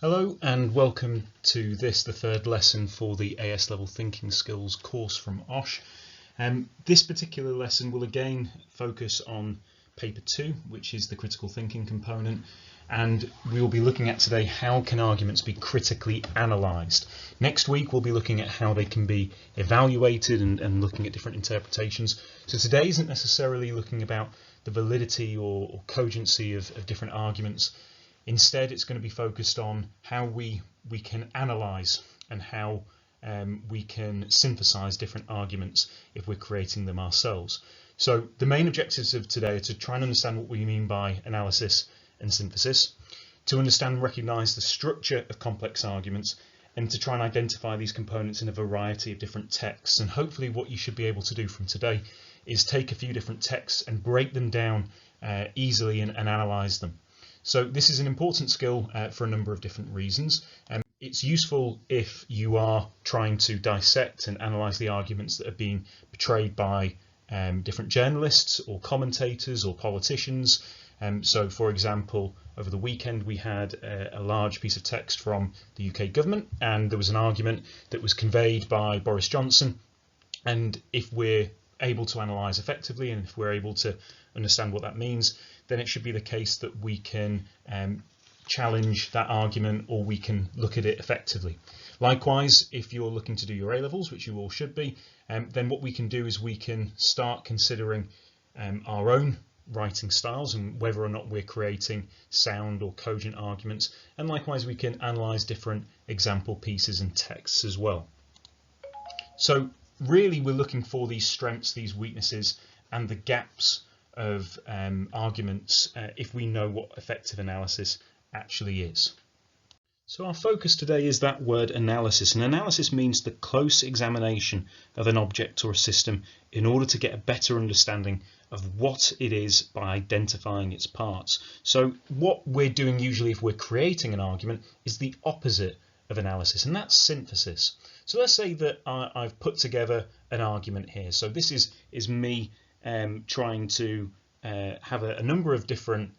Hello and welcome to the third lesson for the AS Level Thinking Skills course from OSH. This particular lesson will again focus on paper 2, which is the critical thinking component, and we will be looking at today how can arguments be critically analysed. Next week we'll be looking at how they can be evaluated and looking at different interpretations. So today isn't necessarily looking about the validity or cogency of different arguments. Instead, it's going to be focused on how we can analyse and how we can synthesise different arguments if we're creating them ourselves. So the main objectives of today are to try and understand what we mean by analysis and synthesis, to understand and recognise the structure of complex arguments, and to try and identify these components in a variety of different texts. And hopefully what you should be able to do from today is take a few different texts and break them down easily and analyse them. So this is an important skill for a number of different reasons. It's useful if you are trying to dissect and analyse the arguments that are being portrayed by different journalists or commentators or politicians. So for example, over the weekend we had a large piece of text from the UK government, and there was an argument that was conveyed by Boris Johnson, and if we're able to analyse effectively and if we're able to understand what that means, then it should be the case that we can challenge that argument, or we can look at it effectively. Likewise, if you're looking to do your A-levels, which you all should be, then what we can do is we can start considering our own writing styles and whether or not we're creating sound or cogent arguments, and likewise we can analyse different example pieces and texts as well. So really we're looking for these strengths, these weaknesses, and the gaps of arguments if we know what effective analysis actually is. So our focus today is that word analysis, and analysis means the close examination of an object or a system in order to get a better understanding of what it is by identifying its parts. So what we're doing usually if we're creating an argument is the opposite of analysis, and that's synthesis. So let's say that I've put together an argument here. So this is me trying to have a number of different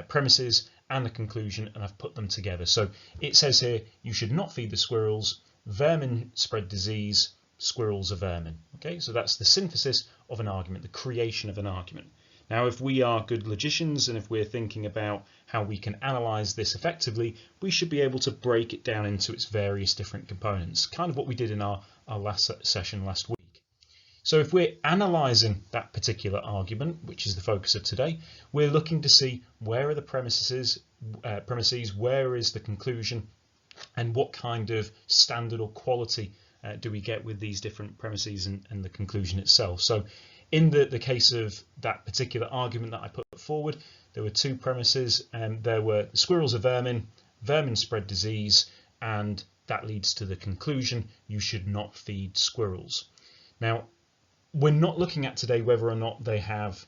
premises and a conclusion, and I've put them together. So it says here, you should not feed the squirrels, vermin spread disease, squirrels are vermin. Okay, so that's the synthesis of an argument, the creation of an argument. Now, if we are good logicians and if we're thinking about how we can analyse this effectively, we should be able to break it down into its various different components, kind of what we did in our last session last week. So if we're analysing that particular argument, which is the focus of today, we're looking to see where are the premises, where is the conclusion, and what kind of standard or quality do we get with these different premises and the conclusion itself. So in the case of that particular argument that I put forward, there were two premises, and there were the squirrels are vermin, vermin spread disease, and that leads to the conclusion, you should not feed squirrels. Now, we're not looking at today whether or not they have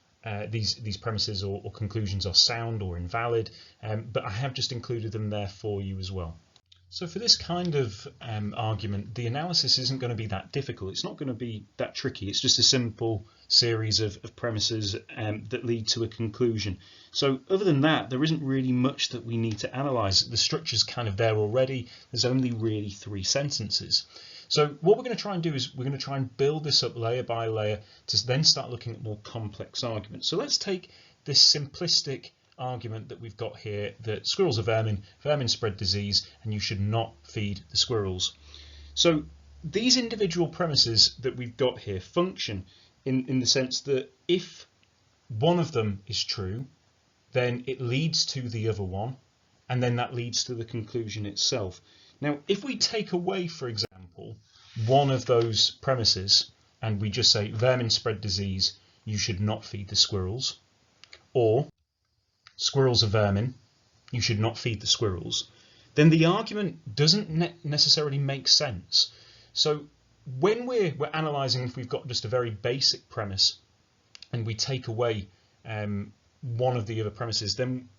these premises or conclusions are sound or invalid, but I have just included them there for you as well. So for this kind of argument, the analysis isn't going to be that difficult. It's not going to be that tricky. It's just a simple series of premises that lead to a conclusion. So other than that, there isn't really much that we need to analyse. The structure's kind of there already. There's only really 3 sentences. So what we're going to try and do is we're going to try and build this up layer by layer to then start looking at more complex arguments. So let's take this simplistic argument that we've got here, that squirrels are vermin, vermin spread disease, and you should not feed the squirrels. So these individual premises that we've got here function in the sense that if one of them is true, then it leads to the other one, and then that leads to the conclusion itself. Now, if we take away, for example, one of those premises, and we just say vermin spread disease, you should not feed the squirrels, or squirrels are vermin, you should not feed the squirrels, then the argument doesn't necessarily make sense. So when we're analysing, if we've got just a very basic premise and we take away one of the other premises, then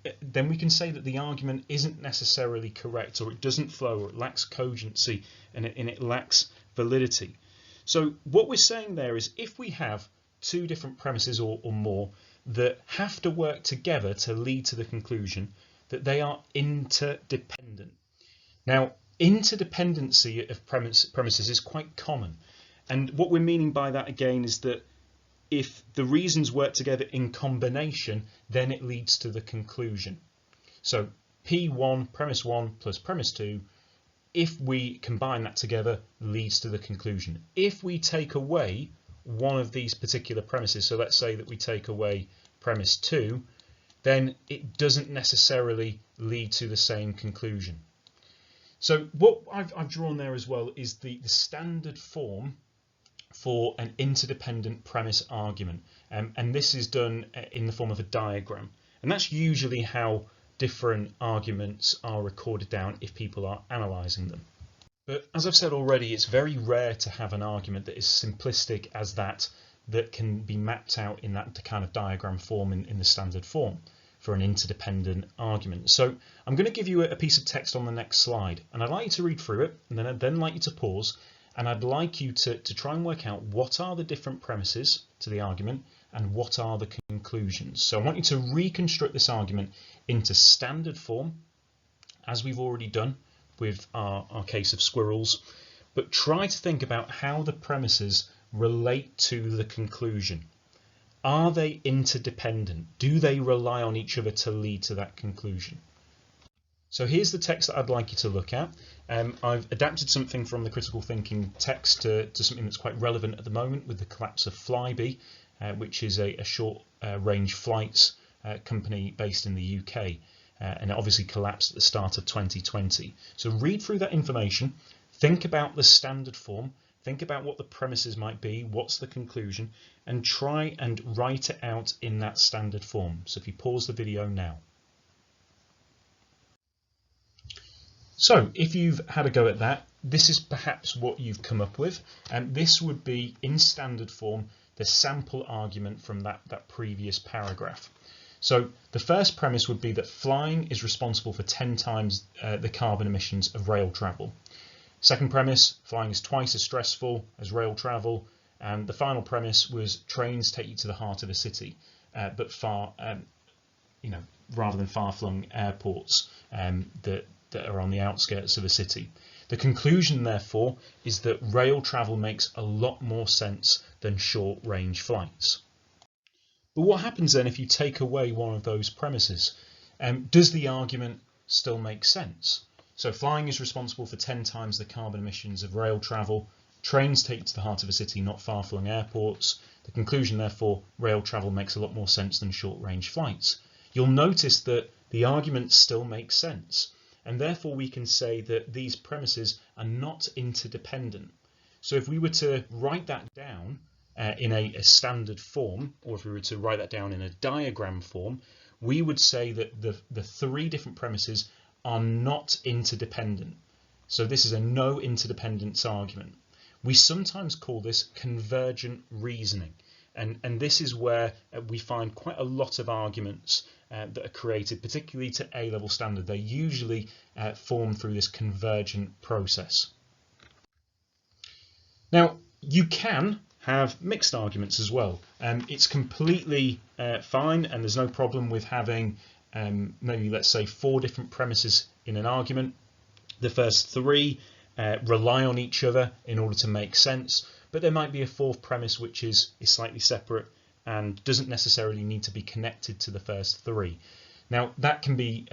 we can say that the argument isn't necessarily correct, or it doesn't flow, or it lacks cogency, and it lacks validity. So what we're saying there is, if we have 2 different premises or more that have to work together to lead to the conclusion, that they are interdependent. Now, interdependency of premises is quite common, and what we're meaning by that again is that if the reasons work together in combination, then it leads to the conclusion. So P1, premise 1 plus premise 2, if we combine that together, leads to the conclusion. If we take away one of these particular premises, so let's say that we take away premise 2, then it doesn't necessarily lead to the same conclusion. So what I've drawn there as well is the standard form for an interdependent premise argument, and this is done in the form of a diagram, and that's usually how different arguments are recorded down if people are analysing them. But as I've said already, it's very rare to have an argument that is simplistic as that can be mapped out in that kind of diagram form in the standard form for an interdependent argument. So I'm going to give you a piece of text on the next slide, and I'd like you to read through it, and then I'd like you to pause, and I'd like you to try and work out what are the different premises to the argument and what are the conclusions. So I want you to reconstruct this argument into standard form, as we've already done with our case of squirrels, but try to think about how the premises relate to the conclusion. Are they interdependent? Do they rely on each other to lead to that conclusion? So here's the text that I'd like you to look at. I've adapted something from the critical thinking text to something that's quite relevant at the moment with the collapse of Flybe, which is a short range flights company based in the UK, and it obviously collapsed at the start of 2020. So read through that information, think about the standard form, think about what the premises might be, what's the conclusion, and try and write it out in that standard form. So if you pause the video now. So if you've had a go at that, this is perhaps what you've come up with, and this would be in standard form the sample argument from that previous paragraph. So the first premise would be that flying is responsible for 10 times the carbon emissions of rail travel. Second premise, flying is twice as stressful as rail travel. And the final premise was trains take you to the heart of a city, but rather than far-flung airports that are on the outskirts of a city. The conclusion, therefore, is that rail travel makes a lot more sense than short-range flights. But what happens then if you take away one of those premises? Does the argument still make sense? So flying is responsible for 10 times the carbon emissions of rail travel. Trains take you to the heart of a city, not far-flung airports. The conclusion, therefore, rail travel makes a lot more sense than short-range flights. You'll notice that the argument still makes sense, and therefore we can say that these premises are not interdependent. So if we were to write that down in a standard form, or if we were to write that down in a diagram form, we would say that the three different premises are not interdependent. So this is a no interdependence argument. We sometimes call this convergent reasoning, and this is where we find quite a lot of arguments that are created, particularly to A-level standard. They usually form through this convergent process. Now, you can have mixed arguments as well. It's completely fine, and there's no problem with having maybe, let's say, 4 different premises in an argument. The first 3 rely on each other in order to make sense, but there might be a 4th premise which is slightly separate and doesn't necessarily need to be connected to the first 3. Now that can be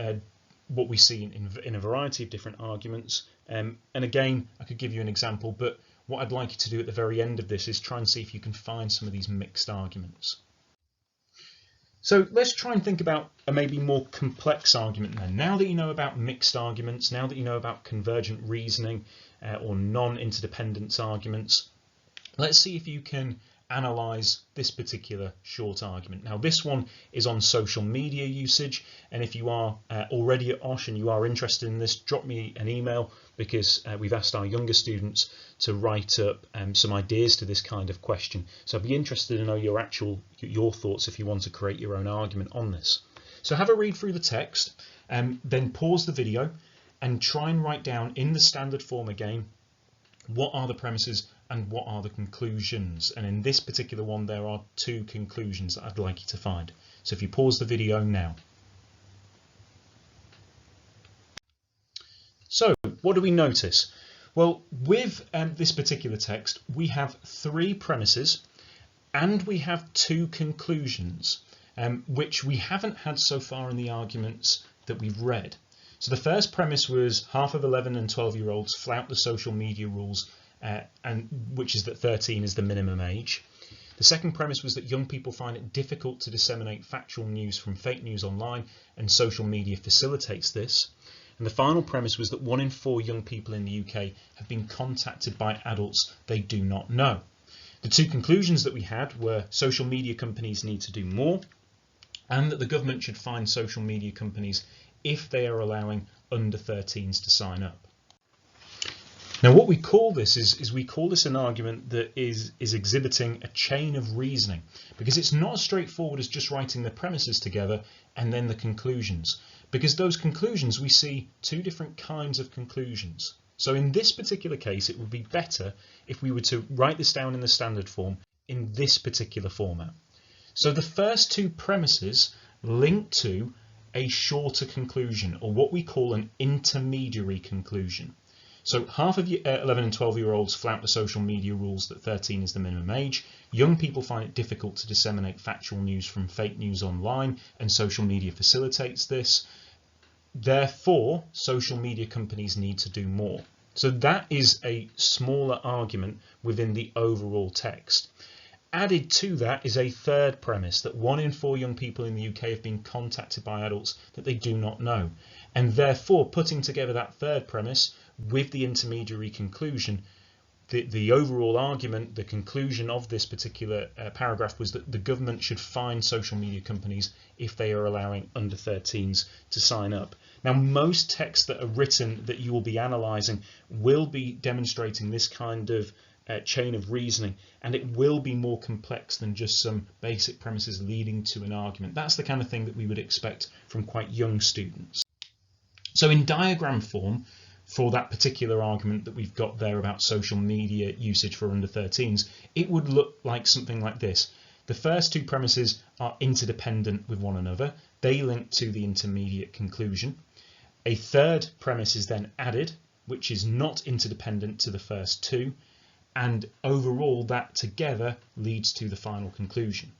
what we see in a variety of different arguments, and again I could give you an example, but what I'd like you to do at the very end of this is try and see if you can find some of these mixed arguments. So let's try and think about a maybe more complex argument then. Now that you know about mixed arguments, now that you know about convergent reasoning or non-interdependence arguments, let's see if you can analyze this particular short argument. Now this one is on social media usage, and if you are already at OSH and you are interested in this, drop me an email, because we've asked our younger students to write up some ideas to this kind of question. So I'd be interested to know your thoughts if you want to create your own argument on this. So have a read through the text, then pause the video and try and write down in the standard form again what are the premises and what are the conclusions. And in this particular one there are 2 conclusions that I'd like you to find. So if you pause the video now. So what do we notice? Well, with this particular text, we have 3 premises and we have 2 conclusions, which we haven't had so far in the arguments that we've read. So the first premise was half of 11 and 12-year-olds flout the social media rules, which is that 13 is the minimum age. The second premise was that young people find it difficult to disseminate factual news from fake news online, and social media facilitates this. And the final premise was that 1 in 4 young people in the UK have been contacted by adults they do not know. The 2 conclusions that we had were social media companies need to do more, and that the government should fine social media companies if they are allowing under 13s to sign up. Now what we call this is we call this an argument that is exhibiting a chain of reasoning, because it's not as straightforward as just writing the premises together and then the conclusions, because those conclusions, we see 2 different kinds of conclusions. So in this particular case, it would be better if we were to write this down in the standard form in this particular format. So the first 2 premises link to a shorter conclusion, or what we call an intermediary conclusion. So half of 11 and 12-year-olds flout the social media rules that 13 is the minimum age. Young people find it difficult to disseminate factual news from fake news online, and social media facilitates this. Therefore, social media companies need to do more. So that is a smaller argument within the overall text. Added to that is a third premise, that 1 in 4 young people in the UK have been contacted by adults that they do not know. And therefore, putting together that third premise with the intermediary conclusion, the overall argument, the conclusion of this particular paragraph was that the government should fine social media companies if they are allowing under 13s to sign up. Now, most texts that are written that you will be analysing will be demonstrating this kind of chain of reasoning, and it will be more complex than just some basic premises leading to an argument. That's the kind of thing that we would expect from quite young students. So in diagram form, for that particular argument that we've got there about social media usage for under 13s, it would look like something like this. The first 2 premises are interdependent with one another. They link to the intermediate conclusion. A third premise is then added, which is not interdependent to the first 2. And overall, that together leads to the final conclusion.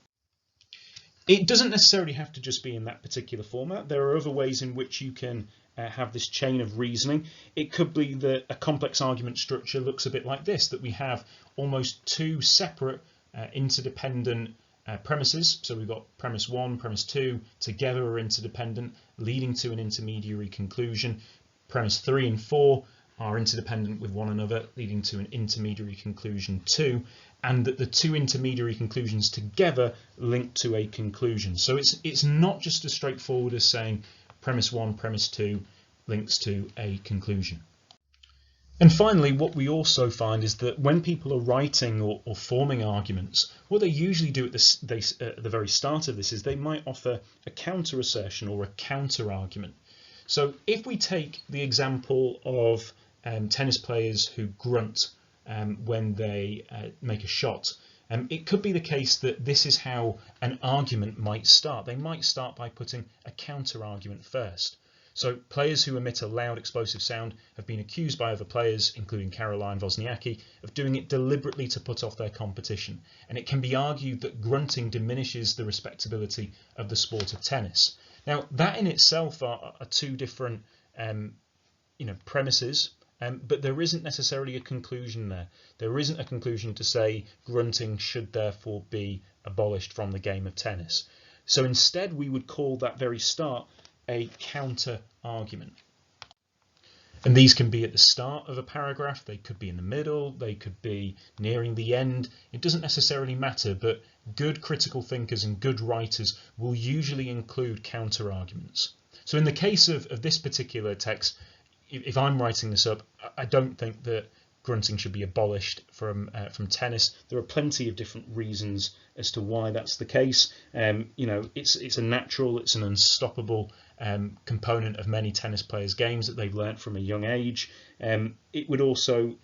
It doesn't necessarily have to just be in that particular format. There are other ways in which you can have this chain of reasoning. It could be that a complex argument structure looks a bit like this, that we have almost 2 separate interdependent premises. So we've got premise 1, premise 2 together are interdependent, leading to an intermediary conclusion. Premise 3 and 4 are interdependent with one another, leading to an intermediary conclusion 2, and that the 2 intermediary conclusions together link to a conclusion. So it's not just as straightforward as saying premise 1, premise 2 links to a conclusion. And finally, what we also find is that when people are writing or forming arguments, what they usually do at the very start of this is they might offer a counter assertion or a counter argument. So if we take the example of tennis players who grunt when they make a shot, it could be the case that this is how an argument might start. They might start by putting a counter argument first. So players who emit a loud explosive sound have been accused by other players, including Caroline Wozniacki, of doing it deliberately to put off their competition. And it can be argued that grunting diminishes the respectability of the sport of tennis. Now, that in itself are 2 different premises. But there isn't necessarily a conclusion there. There isn't a conclusion to say grunting should therefore be abolished from the game of tennis. So instead we would call that very start a counter argument. And these can be at the start of a paragraph, they could be in the middle, they could be nearing the end. It doesn't necessarily matter, but good critical thinkers and good writers will usually include counter arguments. So in the case of this particular text, if I'm writing this up, I don't think that grunting should be abolished from tennis. There are plenty of different reasons as to why that's the case. It's a natural, it's an unstoppable component of many tennis players' games that they've learnt from a young age. It would also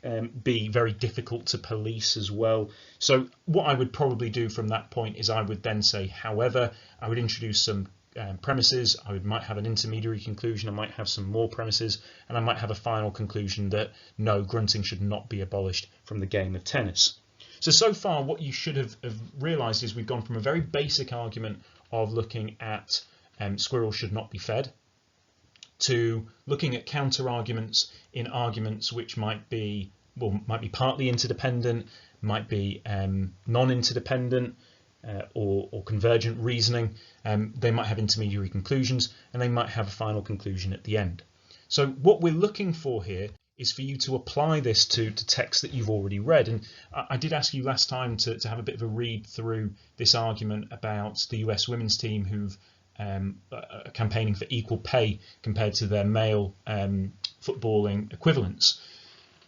be very difficult to police as well. So what I would probably do from that point is I would then say, however, I would introduce some premises, I might have an intermediary conclusion, I might have some more premises, and I might have a final conclusion that no, grunting should not be abolished from the game of tennis. So far what you should have realised is we've gone from a very basic argument of looking at squirrels should not be fed, to looking at counter arguments in arguments which might be partly interdependent, might be non-interdependent, or convergent reasoning. They might have intermediary conclusions, and they might have a final conclusion at the end. So what we're looking for here is for you to apply this to text that you've already read. And I did ask you last time to have a bit of a read through this argument about the US women's team who've campaigning for equal pay compared to their male footballing equivalents.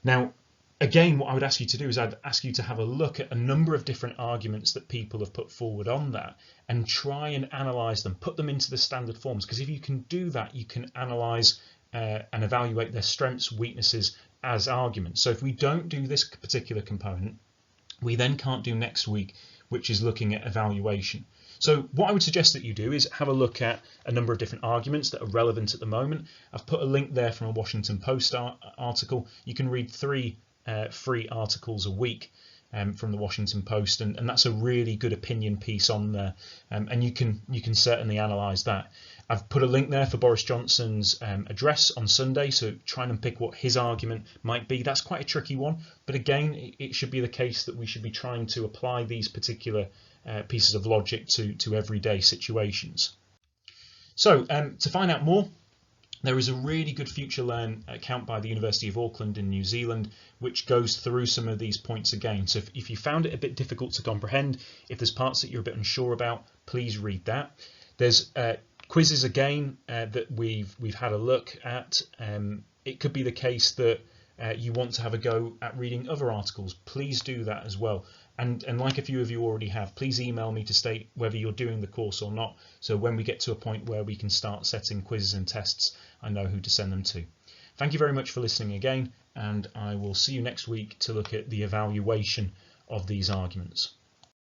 Now, again, what I would ask you to do is I'd ask you to have a look at a number of different arguments that people have put forward on that and try and analyse them, put them into the standard forms, because if you can do that, you can analyse and evaluate their strengths, weaknesses as arguments. So if we don't do this particular component, we then can't do next week, which is looking at evaluation. So what I would suggest that you do is have a look at a number of different arguments that are relevant at the moment. I've put a link there from a Washington Post article. You can read 3 free articles a week from the Washington Post, and that's a really good opinion piece on there, and you can certainly analyse that. I've put a link there for Boris Johnson's address on Sunday, so try and pick what his argument might be. That's quite a tricky one, but again, it should be the case that we should be trying to apply these particular pieces of logic to everyday situations. So to find out more, there is a really good Future Learn account by the University of Auckland in New Zealand, which goes through some of these points again. So if you found it a bit difficult to comprehend, if there's parts that you're a bit unsure about, please read that. There's quizzes again that we've had a look at. It could be the case that you want to have a go at reading other articles. Please do that as well. And like a few of you already have, please email me to state whether you're doing the course or not. So when we get to a point where we can start setting quizzes and tests, I know who to send them to. Thank you very much for listening again, and I will see you next week to look at the evaluation of these arguments.